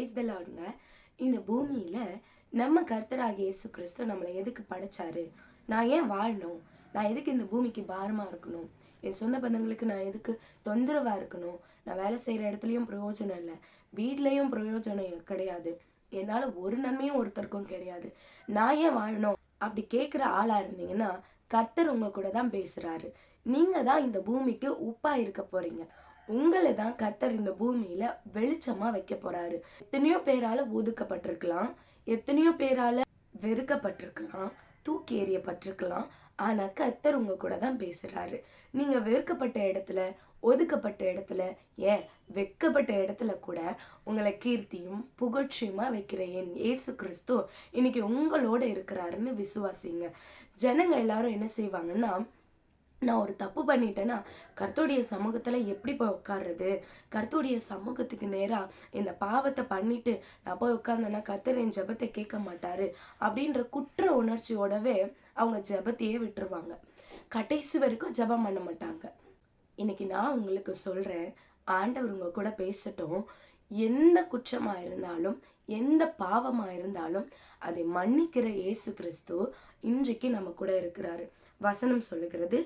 Praise the லார்ட்ங்க. இந்த பூமியில நம்ம கர்த்தராகிய இயேசு கிறிஸ்து நம்மளை எதுக்கு படைச்சாரு? நான் ஏன் வாழணும்? நான் எதுக்கு இந்த பூமிக்கு பாரமா இருக்கணும்? என் சொந்த பந்தங்களுக்கு நான் எதுக்கு தொந்தரவா இருக்கணும்? நான் வேலை செய்யற இடத்துலயும் பிரயோஜனம் இல்லை, வீட்லயும் பிரயோஜனம் கிடையாது, என்னால ஒரு நன்மையும் ஒருத்தருக்கும் கிடையாது, நான் ஏன் வாழணும் அப்படி கேட்குற ஆளா இருந்தீங்கன்னா கர்த்தர் உங்க கூட தான் பேசுறாரு. நீங்க தான் இந்த பூமிக்கு உப்பா இருக்க போறீங்க. உங்களை தான் கர்த்தர் இந்த பூமியில வெளிச்சமா வைக்க போறாரு. எத்தனையோ பேரால ஒதுக்கப்பட்டிருக்கலாம், எத்தனையோ பேரால வெறுக்கப்பட்டிருக்கலாம், தூக்கி எறியப்பட்டிருக்கலாம். ஆனா கர்த்தர் உங்க கூட தான் பேசுறாரு. நீங்க வெறுக்கப்பட்ட இடத்துல, ஒதுக்கப்பட்ட இடத்துல, ஏன் வெட்கப்பட்ட இடத்துல கூட உங்களை கீர்த்தியும் புகழ்ச்சியுமா வைக்கிற என் இயேசு கிறிஸ்து இன்னைக்கு உங்களோட இருக்கிறாருன்னு விசுவாசிங்க. ஜனங்க எல்லாரும் என்ன செய்வாங்கன்னா, நான் ஒரு தப்பு பண்ணிட்டேன்னா கர்த்தருடைய சமூகத்துல எப்படி போய் உட்கார்றது, கர்த்தருடைய சமூகத்துக்கு நேரா இந்த பாவத்தை பண்ணிட்டு நான் போய் உட்கார்ந்தேன்னா கர்த்தர் என் ஜெபத்தை கேட்க மாட்டாரு அப்படின்ற குற்ற உணர்ச்சியோடவே அவங்க ஜெபத்தையே விட்டுருவாங்க. கடைசி வரைக்கும் ஜெபம் பண்ண மாட்டாங்க. இன்னைக்கு நான் உங்களுக்கு சொல்றேன், ஆண்டவர் உங்க கூட பேசட்டும். எந்த குற்றமா இருந்தாலும், எந்த பாவமா இருந்தாலும் அதை மன்னிக்கிற இயேசு கிறிஸ்து இன்றைக்கு நம்ம கூட இருக்கிறாரு. வசனம் சொல்லுகிறது,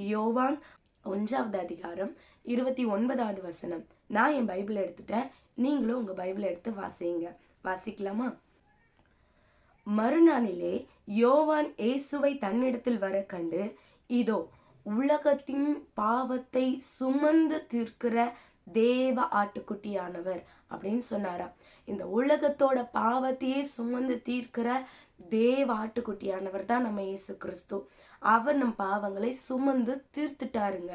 யோவான் 1வது அதிகாரம் 29வது வசனம். நான் என் பைபிள் எடுத்துட்டேன், நீங்களும் உங்க பைபிள் எடுத்து வாசிங்க. வாசிக்கலாமா? மறுநாளிலே யோவான் இயேசுவை தன்னிடத்தில் வர கண்டு, இதோ உலகத்தின் பாவத்தை சுமந்து தீர்க்கிற தேவ ஆட்டுக்குட்டியானவர் அப்படின்னு சொன்னாராம். இந்த உலகத்தோட பாவத்தையே சுமந்து தீர்க்கிற தேவ ஆட்டுக்குட்டியானவர் தான் நம்ம இயேசு கிறிஸ்து. அவர் நம் பாவங்களை சுமந்து தீர்த்துட்டாருங்க.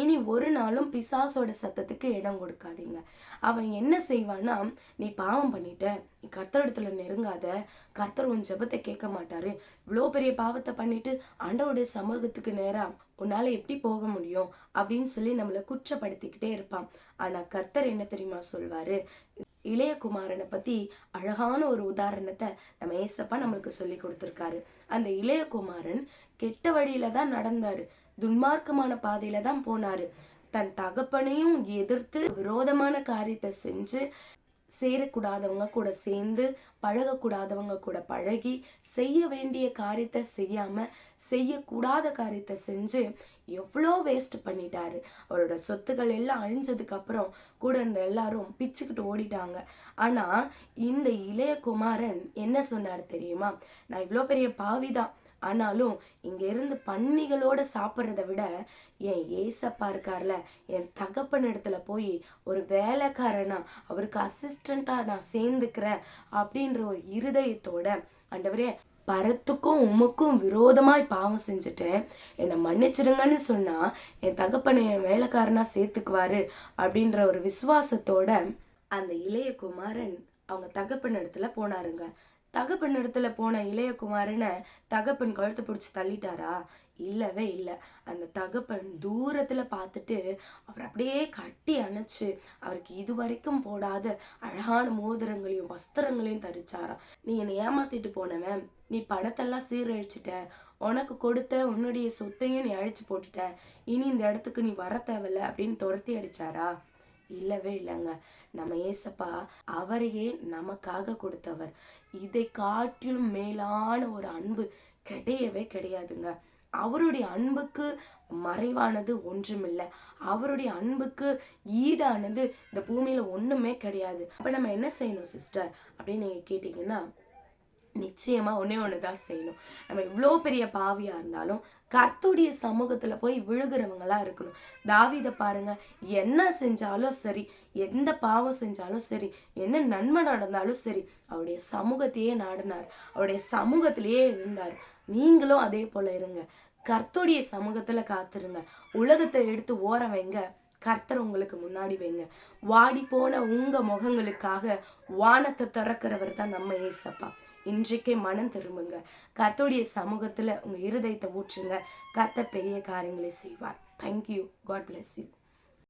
இனி ஒரு நாளும் பிசாசோட சத்தத்துக்கு இடம் கொடுக்காதீங்க. அவன் என்ன செய்வான்னா, நீ பாவம் பண்ணிட்ட, நீ கர்த்தரிடத்துல நெருங்காத, கர்த்தர் உன் ஜெபத்தை கேட்க மாட்டாரு, இவ்வளோ பெரிய பாவத்தை பண்ணிட்டு ஆண்டவருடைய சமூகத்துக்கு நேரா உன்னால எப்படி போக முடியும் அப்படின்னு சொல்லி நம்மளை குற்றப்படுத்திக்கிட்டே இருப்பான். ஆனா கர்த்தர் என்ன தெரியுமா சொல்வாரு? இளையகுமாரனை பத்தி அழகான ஒரு உதாரணத்தை நம்ம ஏசப்பா நம்மளுக்கு சொல்லி கொடுத்திருக்காரு. அந்த இளையகுமாரன் கெட்ட வழியில தான் நடந்தாரு, துன்மார்க்கமான பாதையில தான் போனாரு. தன் தகப்பனையும் எதிர்த்து விரோதமான காரியத்தை செஞ்சு, சேரக்கூடாதவங்க கூட சேர்ந்து, பழகக்கூடாதவங்க கூட பழகி, செய்ய வேண்டிய காரியத்தை செய்யாம செய்யக்கூடாத காரியத்தை செஞ்சு எவ்வளோ வேஸ்ட் பண்ணிட்டாரு. அவரோட சொத்துக்கள் எல்லாம் அழிஞ்சதுக்கு அப்புறம் கூட இருந்த எல்லாரும் பிச்சுக்கிட்டு ஓடிட்டாங்க. ஆனா இந்த இளைய குமாரன் என்ன சொன்னாரு தெரியுமா? நான் இவ்வளோ பெரிய பாவிதான், ஆனாலும் இங்க இருந்து பன்னிகளோட சாப்பிட்றத விட என் ஏசப்பா இருக்கார்ல, என் தகப்பன் இடத்துல போய் ஒரு வேலைக்காரனா அவருக்கு அசிஸ்டண்டா நான் சேர்ந்துக்கிறேன் அப்படின்ற ஒரு இருதயத்தோட, ஆண்டவரே பரத்துக்கும் உமக்கும் விரோதமாய் பாவம் செஞ்சுட்டேன், என்னை மன்னிச்சிடுங்கன்னு சொன்னா என் தகப்பனை என் வேலைக்காரனா சேர்த்துக்குவாரு அப்படின்ற ஒரு விசுவாசத்தோட அந்த இளைய குமாரன் அவங்க தகப்பன் இடத்துல போனாருங்க. தகப்பன் இடத்துல போன இளையகுமாரனை தகப்பன் கழுத்து பிடிச்சி தள்ளிட்டாரா? இல்லவே இல்லை. அந்த தகப்பன் தூரத்துல பார்த்துட்டு அவர் அப்படியே கட்டி அணைச்சு அவருக்கு இதுவரைக்கும் போடாத அழகான மோதிரங்களையும் வஸ்திரங்களையும் தரிச்சாராம். நீ என்னை ஏமாத்திட்டு போனவன், நீ பணத்தெல்லாம் சீரழிச்சிட்ட, உனக்கு கொடுத்த உன்னுடைய சொத்தையும் நீ அழிச்சு போட்டுட்ட, இனி இந்த இடத்துக்கு நீ வர தேவையில்ல அப்படின்னு துரத்தி அடிச்சாரா? இல்லவே இல்லைங்க. நம்ம ஏசப்பா அவரையே நமக்காக கொடுத்தவர். இதை காட்டிலும் மேலான ஒரு அன்பு கிடையவே கிடையாதுங்க. அவருடைய அன்புக்கு மறைவானது ஒன்றுமில்லை, அவருடைய அன்புக்கு ஈடானது இந்த பூமியில ஒண்ணுமே கிடையாது. அப்ப நம்ம என்ன செய்யணும் சிஸ்டர் அப்படின்னு நீங்க கேட்டீங்கன்னா, நிச்சயமா ஒன்னே ஒண்ணுதான் செய்யணும். நம்ம இவ்வளோ பெரிய பாவியா இருந்தாலும் கர்த்தருடைய சமூகத்துல போய் விழுகிறவங்களா இருக்கணும். தாவீதை பாருங்க, என்ன செஞ்சாலும் சரி, எந்த பாவம் செஞ்சாலும் சரி, என்ன நன்மை நடந்தாலும் சரி, அவருடைய சமூகத்தையே நாடினார், அவருடைய சமூகத்திலேயே இருந்தார். நீங்களும் அதே போல இருங்க. கர்த்தருடைய சமூகத்துல காத்துருங்க. உலகத்தை எடுத்து ஓர வைங்க, கர்த்தர் உங்களுக்கு முன்னாடி வைங்க. வாடி போன உங்க முகங்களுக்காக வானத்தை திறக்கிறவர் தான் நம்ம ஏசப்பா. இன்றைக்கே மனம் திரும்புங்க, கர்த்தருடைய சமூகத்துல உங்க இருதயத்தை ஊற்றுங்க. கர்த்தர் பெரிய காரியங்களை செய்வார். தேங்க்யூ. God bless you.